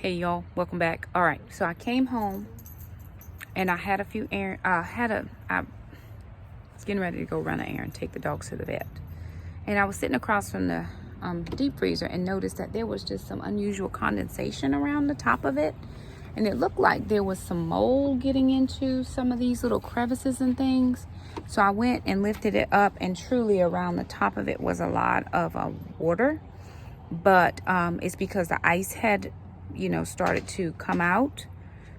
Hey y'all, welcome back. All right, so I came home and I had a few I was getting ready to go run an errand, take the dogs to the vet. And I was sitting across from the deep freezer and noticed that there was just some unusual condensation around the top of it. And it looked like there was some mold getting into some of these little crevices and things. So I went and lifted it up, and truly around the top of it was a lot of water. But it's because the ice had started to come out.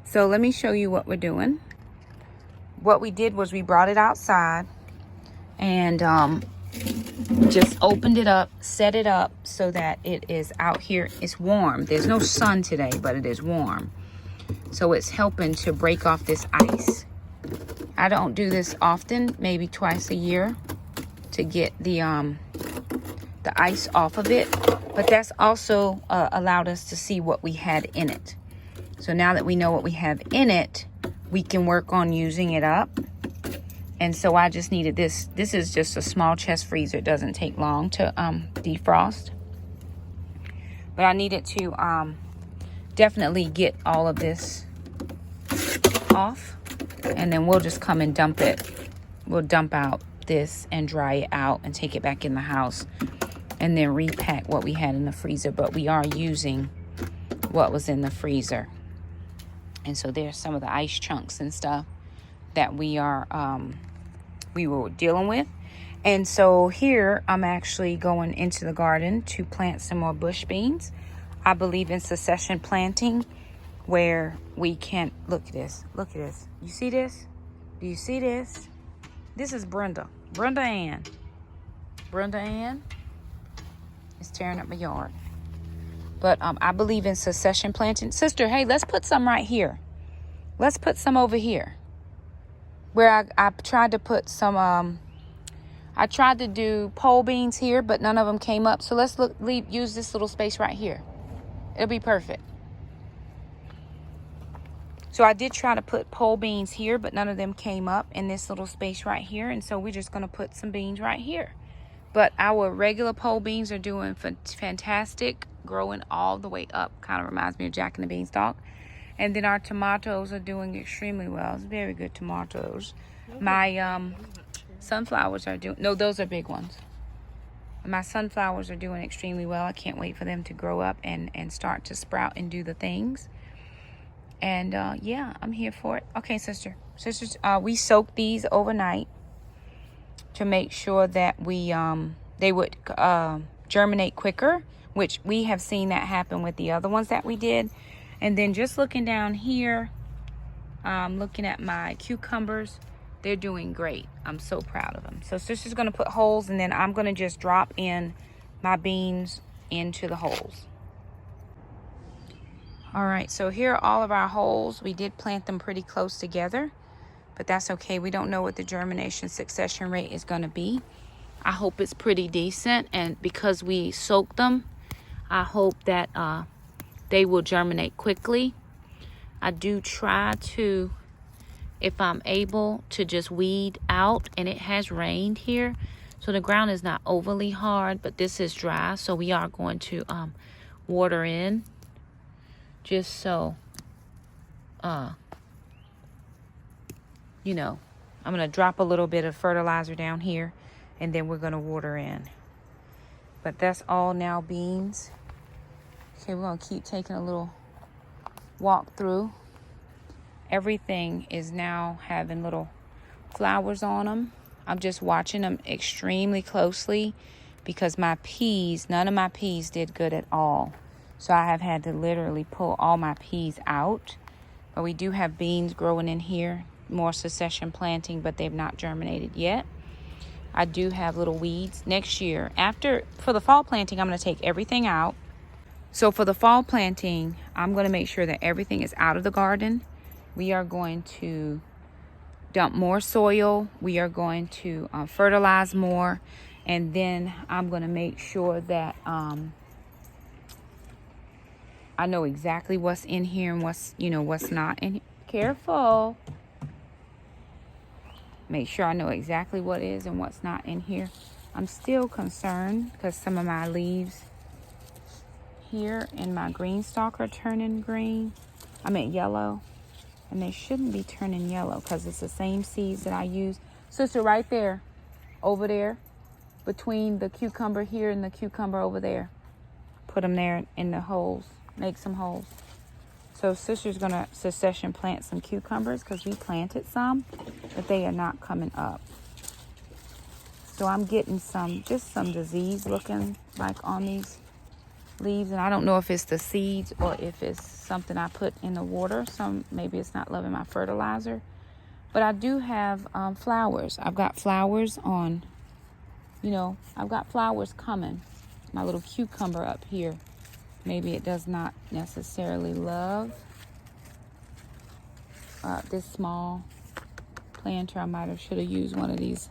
So let me show you what we're doing. What we did was we brought it outside and just opened it up, set it up so that it is out here. It's warm. There's no sun today, but it is warm. So it's helping to break off this ice. I don't do this often, maybe twice a year, to get the ice off of it. But that's also allowed us to see what we had in it. So now that we know what we have in it, we can work on using it up. And so I just needed this. This is just a small chest freezer. It doesn't take long to defrost. But I needed to definitely get all of this off. And then we'll just come and dump it. We'll dump out this and dry it out and take it back in the house. And then repack what we had in the freezer. But we are using what was in the freezer. And so there's some of the ice chunks and stuff that we were dealing with. And so here I'm actually going into the garden to plant some more bush beans. I believe in succession planting, where we can look at this. Look at this. You see this? Do you see this? This is Brenda Ann is tearing up my yard. But I believe in succession planting. Sister, hey, let's put some right here. Let's put some over here. Where I tried to put some, I tried to do pole beans here, but none of them came up. So let's use this little space right here. It'll be perfect. So I did try to put pole beans here, but none of them came up in this little space right here. And so we're just going to put some beans right here. But our regular pole beans are doing fantastic, growing all the way up. Kind of reminds me of Jack and the Beanstalk. And then our tomatoes are doing extremely well. It's very good tomatoes. My sunflowers are doing, no, those are big ones. My sunflowers are doing extremely well. I can't wait for them to grow up and start to sprout and do the things. And yeah, I'm here for it. Okay, sisters, we soaked these overnight to make sure that they would germinate quicker, which we have seen that happen with the other ones that we did. And then just looking down here, looking at my cucumbers, they're doing great. I'm so proud of them. So sister's going to put holes, and then I'm going to just drop in my beans into the holes. All right, so here are all of our holes. We did plant them pretty close together, but that's okay. We don't know what the germination succession rate is going to be. I hope it's pretty decent, and because we soaked them, I hope that they will germinate quickly. I do try to, if I'm able, to just weed out, and it has rained here, so the ground is not overly hard, but this is dry, so we are going to water in, just so I'm going to drop a little bit of fertilizer down here, and then we're going to water in. But that's all now beans. Okay, we're going to keep taking a little walk through. Everything is now having little flowers on them. I'm just watching them extremely closely because my peas, none of my peas did good at all. So I have had to literally pull all my peas out. But we do have beans growing in here, more succession planting, but they've not germinated yet. I do have little weeds. Next year, for the fall planting, I'm going to take everything out. So for the fall planting, I'm going to make sure that everything is out of the garden. We are going to dump more soil. We are going to fertilize more. And then I'm going to make sure that I know exactly what's in here and what's not in here. Careful. Make sure I know exactly what is and what's not in here. I'm still concerned because some of my leaves here and my green stalk are turning green. I meant yellow. And they shouldn't be turning yellow because it's the same seeds that I use. Sister, right there, over there, between the cucumber here and the cucumber over there. Put them there in the holes. Make some holes. So sister's going to succession plant some cucumbers because we planted some, but they are not coming up. So I'm getting just some disease looking like on these leaves, and I don't know if it's the seeds or if it's something I put in the water. Maybe it's not loving my fertilizer. But I do have flowers. I've got flowers on, I've got flowers coming. My little cucumber up here, maybe it does not necessarily love this small planter. I should have used one of these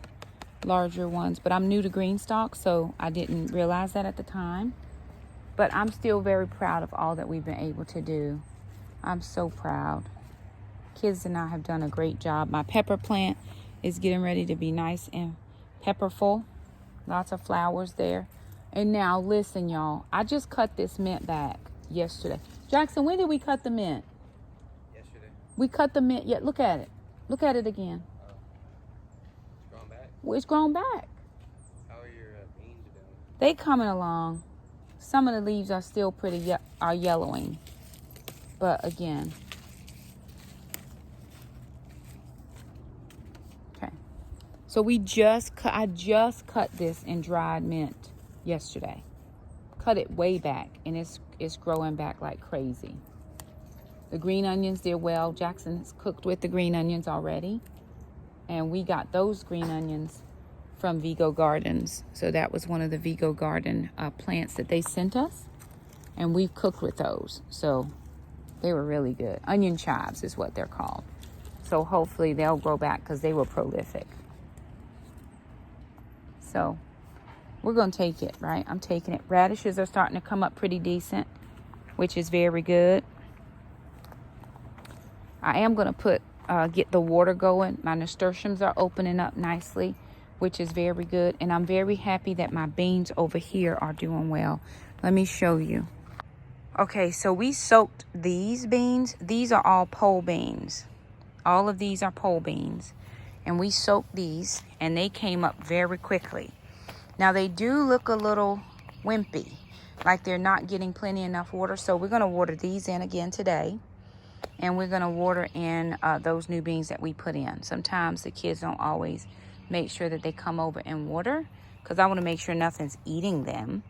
larger ones, but I'm new to green stalk, so I didn't realize that at the time. But I'm still very proud of all that we've been able to do. I'm so proud. Kids and I have done a great job. My pepper plant is getting ready to be nice and pepperful. Lots of flowers there. And now, listen, y'all. I just cut this mint back yesterday. Jackson, when did we cut the mint? Yesterday. We cut the mint. Yeah, look at it. Look at it again. It's grown back? Well, it's grown back. How are your beans doing? They coming along. Some of the leaves are still are yellowing. But again. Okay. So I just cut this in dried mint yesterday. Cut it way back, and it's growing back like crazy. The green onions did well. Jackson has cooked with the green onions already. And we got those green onions from Vigo Gardens. So that was one of the Vigo Garden plants that they sent us. And we've cooked with those. So they were really good. Onion chives is what they're called. So hopefully they'll grow back because they were prolific. So we're going to take it, right? I'm taking it. Radishes are starting to come up pretty decent, which is very good. I am going to get the water going. My nasturtiums are opening up nicely, which is very good. And I'm very happy that my beans over here are doing well. Let me show you. Okay, so we soaked these beans. These are all pole beans. All of these are pole beans. And we soaked these, and they came up very quickly. Now, they do look a little wimpy, like they're not getting plenty enough water. So we're going to water these in again today. And we're going to water in those new beans that we put in. Sometimes the kids don't always make sure that they come over and water, because I want to make sure nothing's eating them.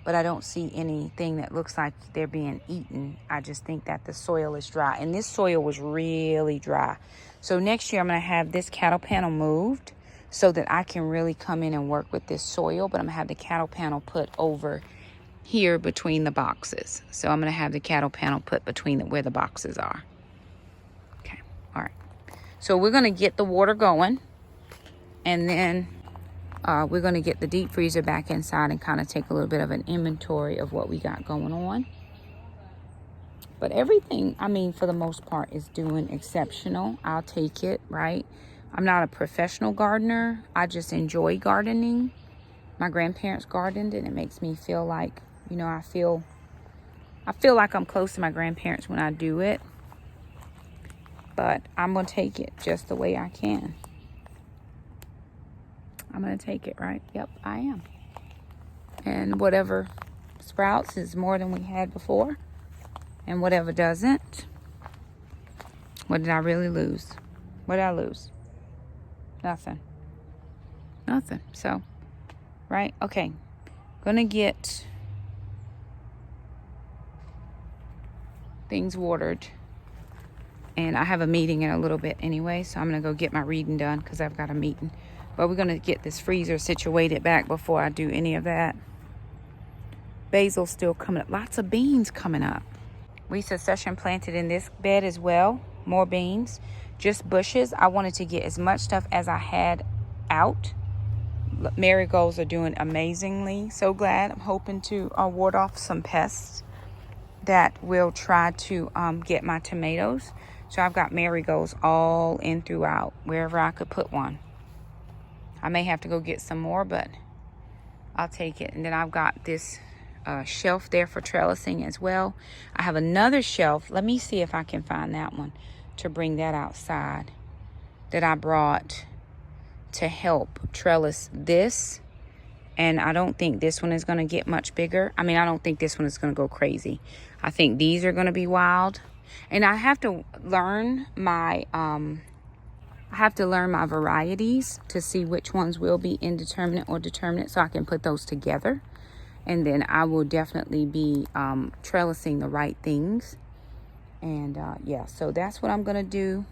But I don't see anything that looks like they're being eaten. I just think that the soil is dry. And this soil was really dry. So next year I'm going to have this cattle panel moved so that I can really come in and work with this soil. But I'm going to have the cattle panel put over here between the boxes. So I'm going to have the cattle panel put between where the boxes are. Okay. All right. So we're going to get the water going. And then we're going to get the deep freezer back inside and kind of take a little bit of an inventory of what we got going on. But everything, I mean, for the most part, is doing exceptional. I'll take it, right? I'm not a professional gardener. I just enjoy gardening. My grandparents gardened, and it makes me feel like, I feel like I'm close to my grandparents when I do it. But I'm going to take it just the way I can. I'm going to take it, right? Yep, I am. And whatever sprouts is more than we had before. And whatever doesn't. What did I really lose? What did I lose? Nothing. Nothing. So, right? Okay. Gonna get things watered. And I have a meeting in a little bit anyway. So I'm going to go get my reading done because I've got a meeting. But we're going to get this freezer situated back before I do any of that. Basil's still coming up. Lots of beans coming up. We succession planted in this bed as well. More beans. Just bushes. I wanted to get as much stuff as I had out. Marigolds are doing amazingly. So glad. I'm hoping to ward off some pests that will try to get my tomatoes. So I've got marigolds all in throughout, wherever I could put one. I may have to go get some more, but I'll take it. And then I've got this shelf there for trellising as well. I have another shelf. Let me see if I can find that one to bring that outside that I brought to help trellis this. And I don't think this one is going to get much bigger. I mean, I don't think this one is going to go crazy. I think these are going to be wild. And I have to learn my varieties to see which ones will be indeterminate or determinate, so I can put those together. And then I will definitely be trellising the right things. And yeah, so that's what I'm going to do.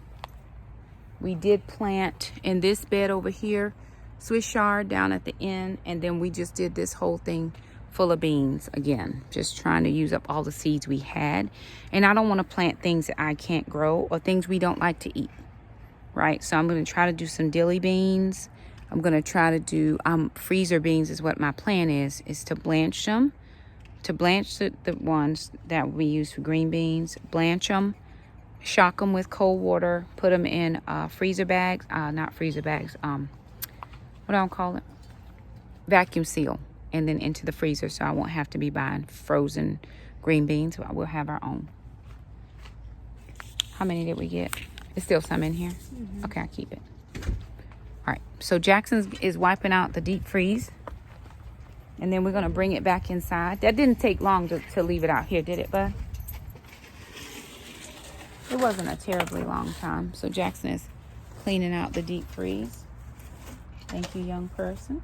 We did plant in this bed over here Swiss chard down at the end, and then we just did this whole thing full of beans again, just trying to use up all the seeds we had. And I don't want to plant things that I can't grow or things we don't like to eat, right? So I'm going to try to do some dilly beans. I'm going to try to do freezer beans is what my plan is to blanch them, to blanch the ones that we use for green beans, blanch them, shock them with cold water, put them in freezer bags, not freezer bags, what do I call it? Vacuum seal, and then into the freezer, so I won't have to be buying frozen green beans. We'll have our own. How many did we get? There's still some in here. Okay, I'll keep it. All right, so Jackson is wiping out the deep freeze, and then we're gonna bring it back inside. That didn't take long to leave it out here, did it, bud? It wasn't a terribly long time. So Jackson is cleaning out the deep freeze. Thank you, young person.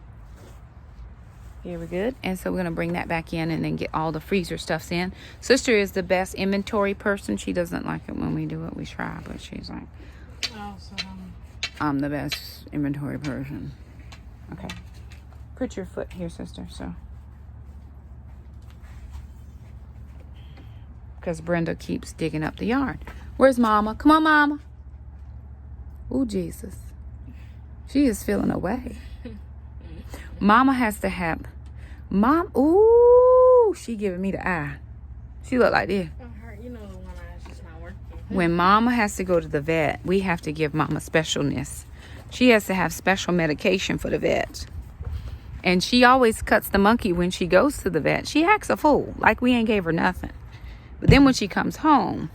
Here we're good. And so we're going to bring that back in and then get all the freezer stuffs in. Sister is the best inventory person. She doesn't like it when we do it. We try, but she's like, I'm the best inventory person. Okay. Put your foot here, sister. So, because Brenda keeps digging up the yard. Where's Mama? Come on, Mama. Oh, Jesus. She is feeling away. Mama has to have... Mom... Ooh, she giving me the eye. She look like this. You know the one eye's just not working. When Mama has to go to the vet, we have to give Mama specialness. She has to have special medication for the vet. And she always cuts the monkey when she goes to the vet. She acts a fool, like we ain't gave her nothing. But then when she comes home,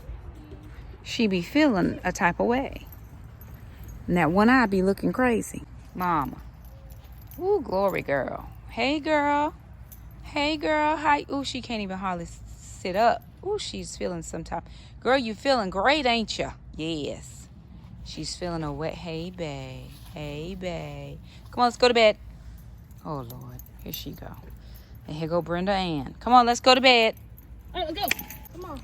she be feeling a type of way. And that one eye be looking crazy. Mama. Ooh, glory, girl. Hey, girl. Hey, girl. Hi. Ooh, she can't even hardly sit up. Ooh, she's feeling some type. Girl, you feeling great, ain't you? Yes. She's feeling a wet. Hey, babe. Hey, babe. Come on, let's go to bed. Oh, Lord. Here she go. And here go Brenda Ann. Come on, let's go to bed. Go. Come on.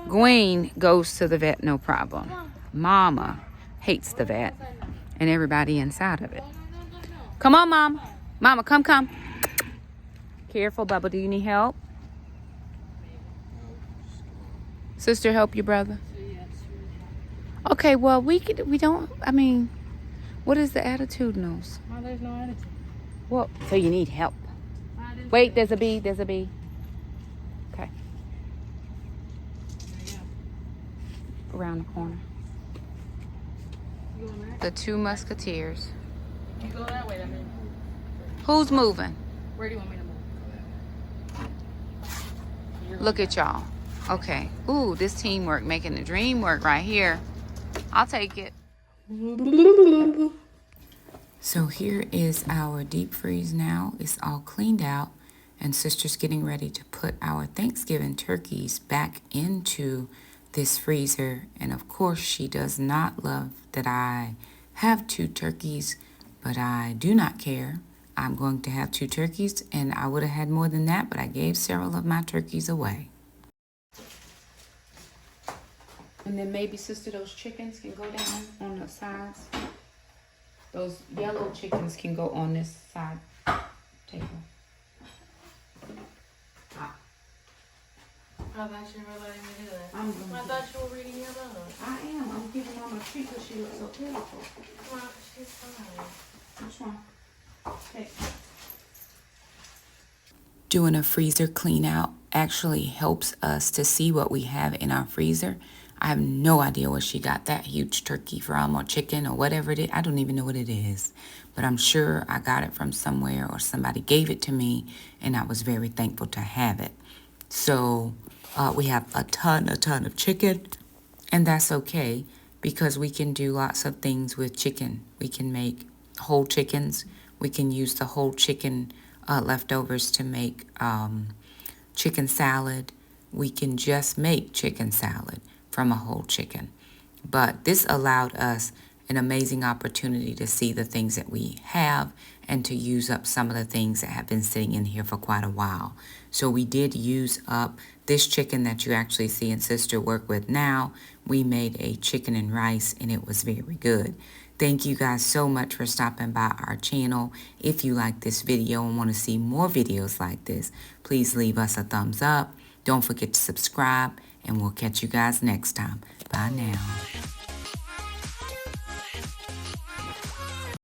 Gwen goes to the vet, no problem. Mama hates the vet and everybody inside of it. Come on, Mama. Mama, come. Careful, Bubba. Do you need help? Sister, help your brother? Okay, well, we don't, I mean, what is the attitudinals? Well, there's no attitude. Well, so you need help. Wait, there's a bee. Okay. Around the corner. You going there? The two musketeers. You go that way, that means. Who's moving? Where do you want me to move? Look at y'all. Okay. Ooh, this teamwork making the dream work right here. I'll take it. So here is our deep freeze now. It's all cleaned out. And Sister's getting ready to put our Thanksgiving turkeys back into this freezer. And of course, she does not love that I have 2 turkeys, but I do not care. I'm going to have 2 turkeys, and I would have had more than that, but I gave several of my turkeys away. And then maybe, Sister, those chickens can go down on the sides. Those yellow chickens can go on this side table. I thought you were letting me do that. I'm going I to. thought you were reading your book. I am. I'm giving Mama a treat because she looks so pitiful. Come on, she's fine. Which one? Okay. Doing a freezer clean out actually helps us to see what we have in our freezer. I have no idea where she got that huge turkey from, or chicken, or whatever it is. I don't even know what it is. But I'm sure I got it from somewhere, or somebody gave it to me, and I was very thankful to have it. So we have a ton of chicken, and that's okay because we can do lots of things with chicken. We can make whole chickens. We can use the whole chicken leftovers to make chicken salad. We can just make chicken salad from a whole chicken. But this allowed us an amazing opportunity to see the things that we have and to use up some of the things that have been sitting in here for quite a while. So we did use up this chicken that you actually see in Sister work with now. We made a chicken and rice, and it was very good. Thank you guys so much for stopping by our channel. If you like this video and want to see more videos like this, please leave us a thumbs up. Don't forget to subscribe, and we'll catch you guys next time. Bye now.